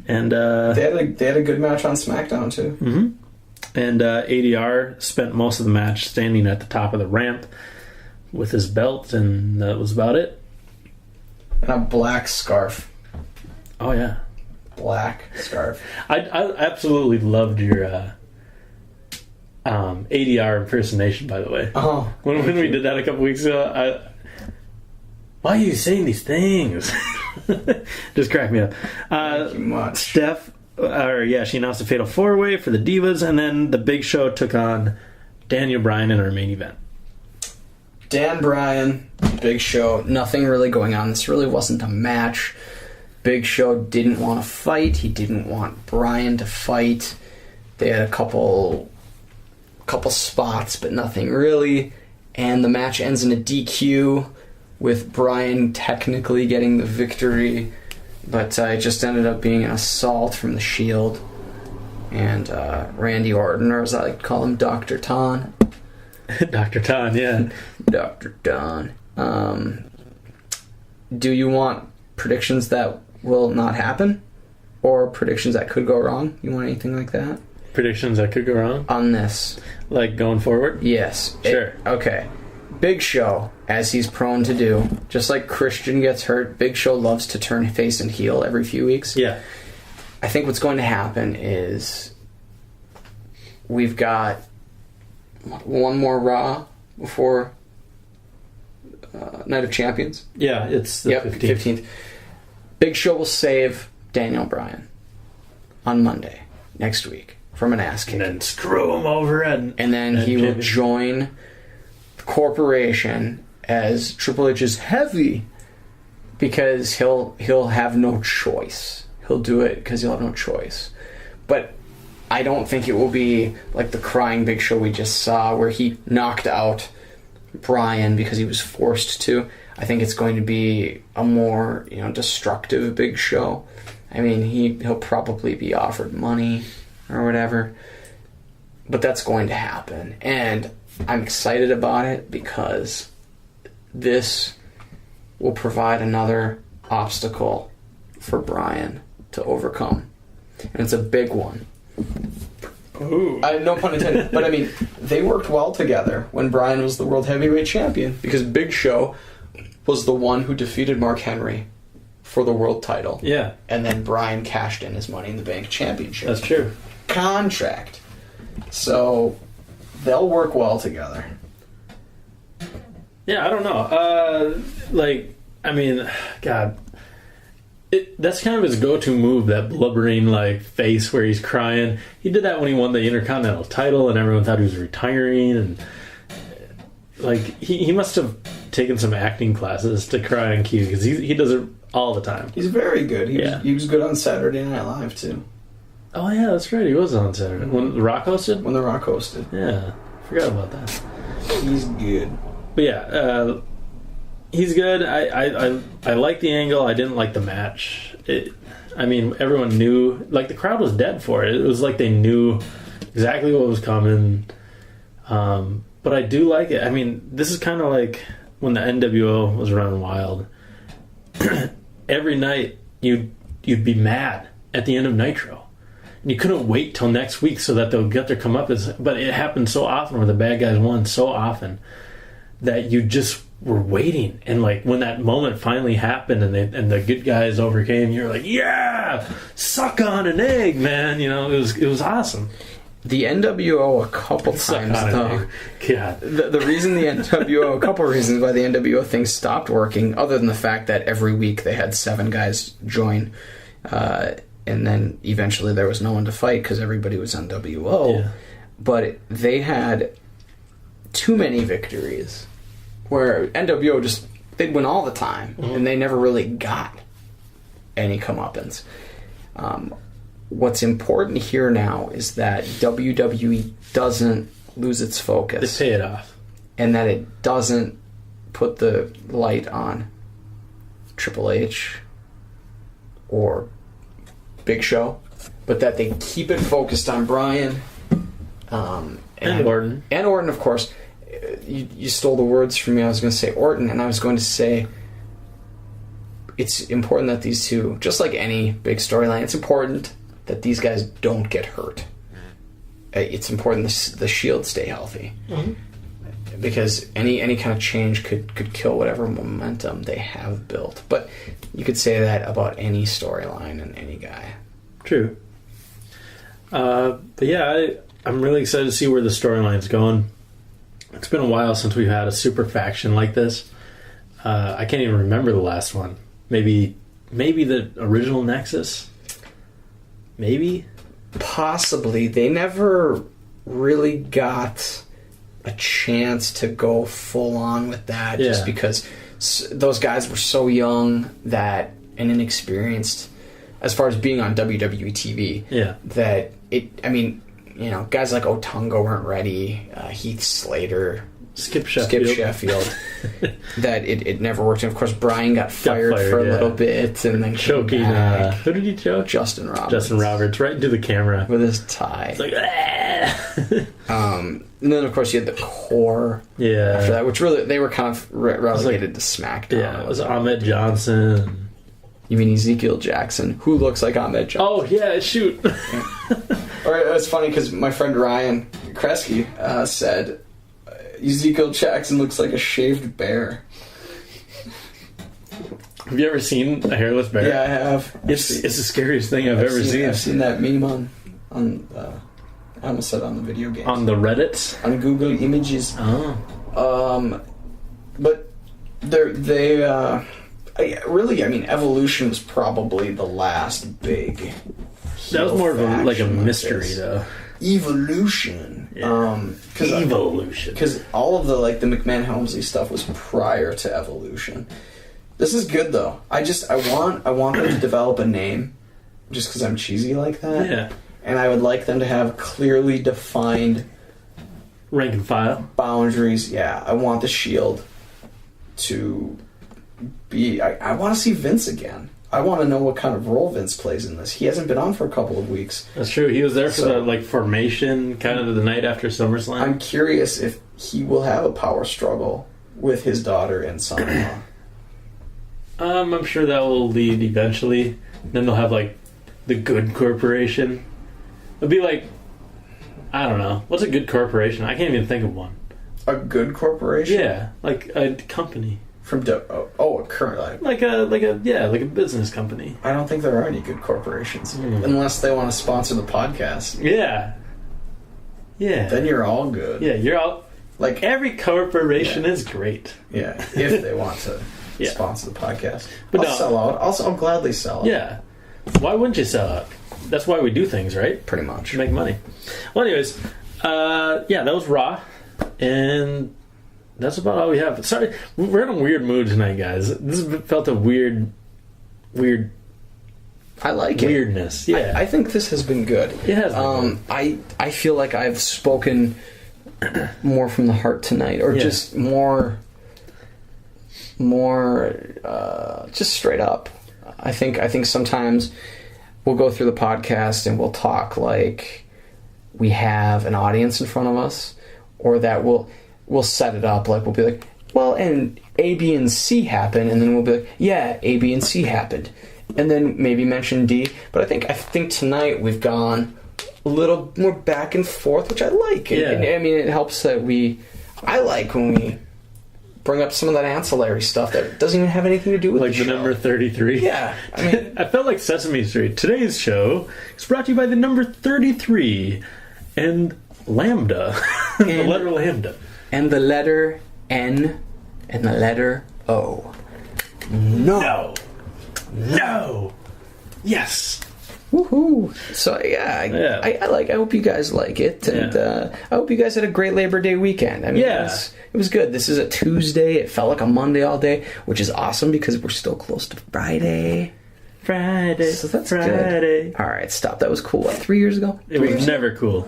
And they had a good match on SmackDown too. Mm-hmm. And ADR spent most of the match standing at the top of the ramp with his belt, and that was about it. And a black scarf. Oh yeah, Black scarf. I absolutely loved your ADR impersonation. By the way, when we did that a couple weeks ago, why are you saying these things? Just cracked me up. Thank you much. Steph, she announced a fatal 4-way for the Divas, and then the Big Show took on Daniel Bryan in our main event. Dan Bryan, Big Show, nothing really going on. This really wasn't a match. Big Show didn't want to fight. He didn't want Bryan to fight. They had a couple spots, but nothing really. And the match ends in a DQ with Bryan technically getting the victory, but it just ended up being an assault from the Shield. And Randy Orton, or as I like to call him, Dr. Ton. Dr. Ton, yeah. Dr. Ton. Do you want predictions that will not happen? Or predictions that could go wrong? You want anything like that? Predictions that could go wrong? On this. Like going forward? Yes. Sure. Okay. Big Show, as he's prone to do, just like Christian gets hurt, Big Show loves to turn face and heel every few weeks. Yeah. I think what's going to happen is we've got one more Raw before Night of Champions. Yeah, it's the 15th. Big Show will save Daniel Bryan on Monday next week from an ass kick. And then screw him over and then he will join the corporation as Triple H's heavy, because he'll have no choice. He'll do it because he'll have no choice. But I don't think it will be like the crying Big Show we just saw, where he knocked out Bryan because he was forced to. I think it's going to be a more, destructive Big Show. I mean, he'll probably be offered money or whatever, but that's going to happen. And I'm excited about it because this will provide another obstacle for Bryan to overcome. And it's a big one. Ooh. No pun intended. But I mean, they worked well together when Bryan was the World Heavyweight Champion, because Big Show was the one who defeated Mark Henry for the world title. Yeah. And then Bryan cashed in his Money in the Bank championship. That's true. Contract. So they'll work well together. Yeah, I don't know. I mean, God. That's kind of his go-to move, that blubbering face where he's crying. He did that when he won the Intercontinental title, and everyone thought he was retiring. And he must have taken some acting classes to cry on cue, because he does it all the time. He's very good. He was good on Saturday Night Live too. Oh yeah, that's right. He was on Saturday when The Rock hosted. When The Rock hosted. Yeah, forgot about that. He's good. But yeah. He's good. I like the angle. I didn't like the match. Everyone knew. The crowd was dead for it. It was like they knew exactly what was coming. But I do like it. I mean, this is kind of like when the NWO was running wild. Every night you'd be mad at the end of Nitro. And you couldn't wait till next week so that they'll get their comeuppance. But it happened so often where the bad guys won so often that you just were waiting, and when that moment finally happened and the good guys overcame, you're like, yeah, suck on an egg, man. It was awesome. The NWO a couple times though. God. The reason the NWO, a couple reasons why the NWO thing stopped working, other than the fact that every week they had 7 guys join, and then eventually there was no one to fight because everybody was on WO. Yeah. But they had too many victories, where NWO they'd win all the time, and they never really got any comeuppance. What's important here now is that WWE doesn't lose its focus. They pay it off. And that it doesn't put the light on Triple H or Big Show, but that they keep it focused on Bryan and Orton. And Orton, of course. You stole the words from me. I was going to say Orton, and I was going to say it's important that these two, just like any big storyline, it's important that these guys don't get hurt. It's important the Shield stay healthy, because any kind of change could kill whatever momentum they have built. But you could say that about any storyline and any guy. True. But yeah, I'm really excited to see where the storyline's going. It's been a while since we've had a super faction like this. I can't even remember the last one. Maybe the original Nexus? Maybe? Possibly. They never really got a chance to go full on with that, just because those guys were so young and inexperienced as far as being on WWE TV. Yeah. That guys like Otunga weren't ready. Heath Slater, Skip Sheffield. That it never worked. And of course, Bryan got fired for a little bit, and then choking. Who did he choke? Justin Roberts, right into the camera with his tie. It's like, and then of course you had the Core. Yeah. After that, which really they were kind of relegated to SmackDown. Yeah, it was Ahmed Johnson. You mean Ezekiel Jackson, who looks like Ahmed Johnson? Oh yeah, shoot. All right, it's funny because my friend Ryan Kresge said Ezekiel Jackson looks like a shaved bear. Have you ever seen a hairless bear? Yeah, I have. It's the scariest thing I've ever seen. I've seen that meme on I almost said on the video games. On the Reddits? On Google Images. Oh. But Evolution was probably the last big. That was more of a mystery, though. Evolution. Yeah. Evolution. Because all of the McMahon Helmsley stuff was prior to Evolution. This is good though. I want them to develop a name, just because I'm cheesy like that. Yeah. And I would like them to have clearly defined rank and file boundaries. Yeah, I want the Shield to be. I want to see Vince again. I want to know what kind of role Vince plays in this. He hasn't been on for a couple of weeks. That's true. He was there for the formation, kind of the night after SummerSlam. I'm curious if he will have a power struggle with his daughter and son-in-law. I'm sure that will lead eventually. Then they'll have the Good Corporation, It'd be like, I don't know. What's a good corporation? I can't even think of one. A good corporation? Yeah, like a company. A current like a business company. I don't think there are any good corporations unless they want to sponsor the podcast. Yeah. Then you're all good. Yeah, you're all like every corporation is great. Yeah, if they want to sponsor the podcast, but I'll sell out. I'll gladly sell out. Yeah, why wouldn't you sell out? That's why we do things, right? Pretty much. Make money. Well, anyways, that was Raw, and that's about all we have. Sorry, we're in a weird mood tonight, guys. This felt a weird. I like weirdness. Yeah, I think this has been good. It has been good. I feel like I've spoken more from the heart tonight, or just more, just straight up. I think sometimes we'll go through the podcast and we'll talk like we have an audience in front of us, or that we'll set it up like we'll be like, well, and A, B, and C happen, and then we'll be like, yeah, A, B, and C happened, and then maybe mention D. But I think tonight we've gone a little more back and forth, which I like. Yeah. And I mean, it helps that I like when we bring up some of that ancillary stuff that doesn't even have anything to do with like the show. Number 33. Yeah, I mean, I felt like Sesame Street. Today's show is brought to you by the number 33 and Lambda, the letter Lambda, and the letter N, and the letter O. No. Yes. Woohoo! So I hope you guys like it, and I hope you guys had a great Labor Day weekend. I mean, it was good. This is a Tuesday. It felt like a Monday all day, which is awesome because we're still close to Friday. So that's good. All right, stop. That was cool. What, 3 years ago? It was never cool.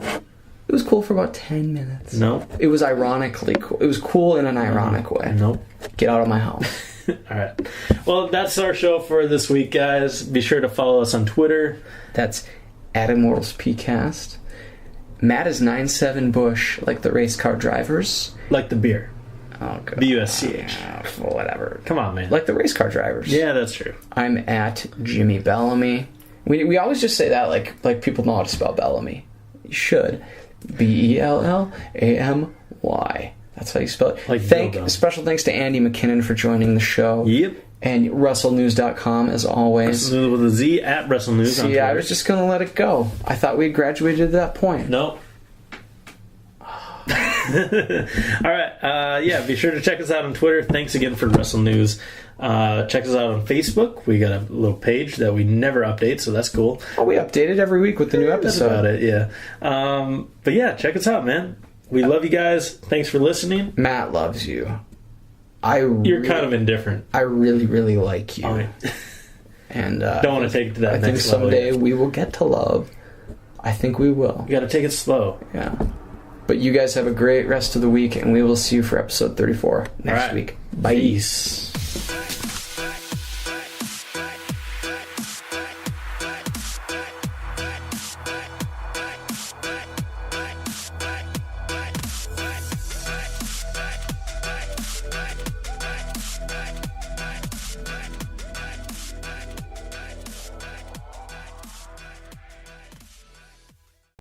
It was cool for about 10 minutes. No. It was ironically cool. It was cool in an ironic way. Nope. Get out of my house. All right. Well, that's our show for this week, guys. Be sure to follow us on Twitter. That's at Immortals PCast. Matt is 97 Bush, like the race car drivers. Like the beer. Oh, God. BUSCH. Whatever. Come on, man. Like the race car drivers. Yeah, that's true. I'm at Jimmy Bellamy. We always just say that like people know how to spell Bellamy. You should. Bellamy. That's how you spell it. Like special thanks to Andy McKinnon for joining the show. Yep. And WrestleNews.com as always. WrestleNews with a Z at WrestleNews. See, I was just gonna let it go. I thought we had graduated to that point. Nope. All right. Be sure to check us out on Twitter. Thanks again for WrestleNews. Check us out on Facebook. We got a little page that we never update, so that's cool. Oh, we update it every week with the new episode. That's about it, yeah. But yeah, check us out, man. We love you guys. Thanks for listening. Matt loves you. You're kind of indifferent. I really, really like you. Right. And don't want to take it to that next level. I think someday yet. we will get to love. I think we will. You got to take it slow. Yeah. But you guys have a great rest of the week, and we will see you for episode 34 next week. Bye. Peace.